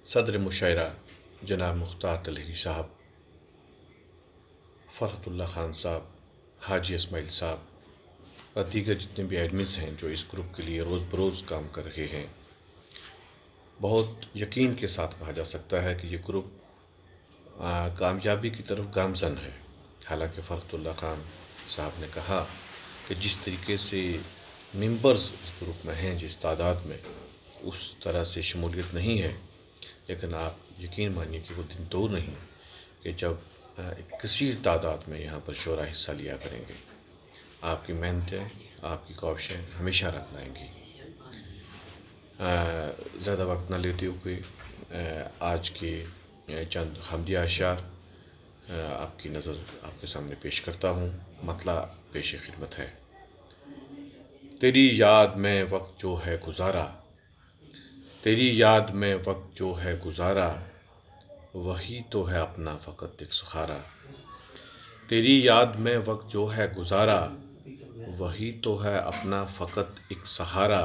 صدر مشاعرہ جناب مختار طلحری صاحب، فرحت اللہ خان صاحب، حاجی اسماعیل صاحب اور دیگر جتنے بھی ایڈمنس ہیں جو اس گروپ کے لیے روز بروز کام کر رہے ہیں، بہت یقین کے ساتھ کہا جا سکتا ہے کہ یہ گروپ کامیابی کی طرف گامزن ہے۔ حالانکہ فرحت اللہ خان صاحب نے کہا کہ جس طریقے سے ممبرز اس گروپ میں ہیں، جس تعداد میں، اس طرح سے شمولیت نہیں ہے، لیکن آپ یقین مانیے کہ وہ دن دور نہیں کہ جب ایک کثیر تعداد میں یہاں پر شعراء حصہ لیا کریں گے۔ آپ کی محنتیں، آپ کی کوششیں ہمیشہ رنگ لائیں گی۔ زیادہ وقت نہ لیتے ہوئے آج کے چند حمدیہ اشعار آپ کی نظر آپ کے سامنے پیش کرتا ہوں۔ مطلع پیش خدمت ہے۔ تیری یاد میں وقت جو ہے گزارا، تیری یاد میں وقت جو ہے گزارا، وہی تو ہے اپنا فقط ایک سہارا۔ تیری یاد میں وقت جو ہے گزارا، وہی تو ہے اپنا فقط ایک سہارا۔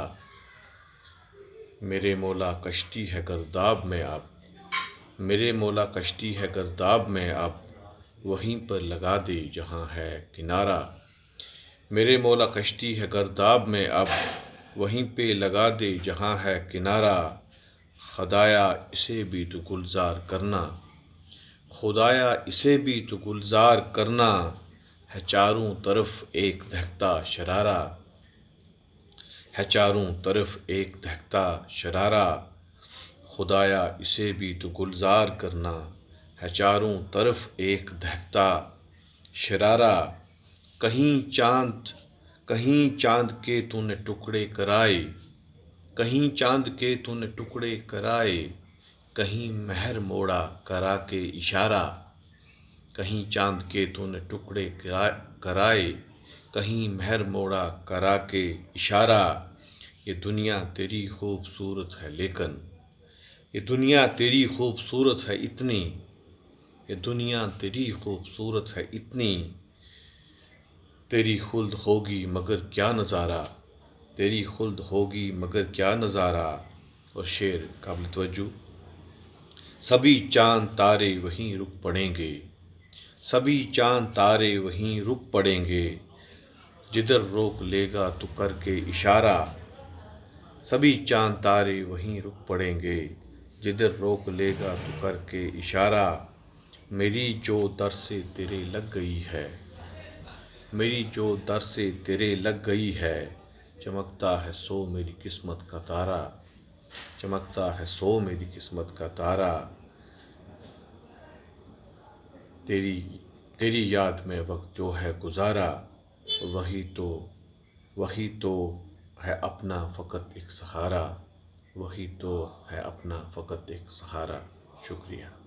میرے مولا کشتی ہے گرداب میں اب، میرے مولا کشتی ہے گرداب میں اب، وہیں پر لگا دے جہاں ہے کنارہ۔ میرے مولا کشتی ہے گرداب میں اب، وہیں پہ لگا دے جہاں ہے کنارہ۔ خدایا اسے بھی تو گلزار کرنا، خدایا اسے بھی تو گلزار کرنا، ہے چاروں طرف ایک دہکتا شرارہ، ہے چاروں طرف ایک دہکتا شرارہ۔ خدایا اسے بھی تو گلزار کرنا، ہے چاروں طرف ایک دہکتا شرارہ۔ کہیں چاند کے تو نے ٹکڑے کرائے، کہیں چاند کے تو نے ٹکڑے کرائے، کہیں مہر موڑا کرا کے اشارہ۔ کہیں چاند کے تو نے ٹکڑے کرائے، کہیں مہر موڑا کرا کے اشارہ۔ یہ دنیا تیری خوبصورت ہے لیکن، یہ دنیا تیری خوبصورت ہے اتنی، یہ دنیا تیری خوبصورت ہے اتنی، تیری خلد ہوگی مگر کیا نظارہ، تیری خلد ہوگی مگر کیا نظارہ۔ اور شعر قابل توجہ۔ سبھی چاند تارے وہیں رک پڑیں گے، سبھی چاند تارے وہیں رک پڑیں گے، جدھر روک لے گا تو کر کے اشارہ۔ سبھی چاند تارے وہیں رک پڑیں گے، جدھر روک لے گا تو کر کے اشارہ۔ میری جو در سے تیرے لگ گئی ہے، میری جو در سے تیرے لگ گئی ہے، چمکتا ہے سو میری قسمت کا تارا، چمکتا ہے سو میری قسمت کا تارا۔ تیری یاد میں وقت جو ہے گزارا، وہی تو ہے اپنا فقط ایک سہارا، وہی تو ہے اپنا فقط ایک سہارا۔ شکریہ۔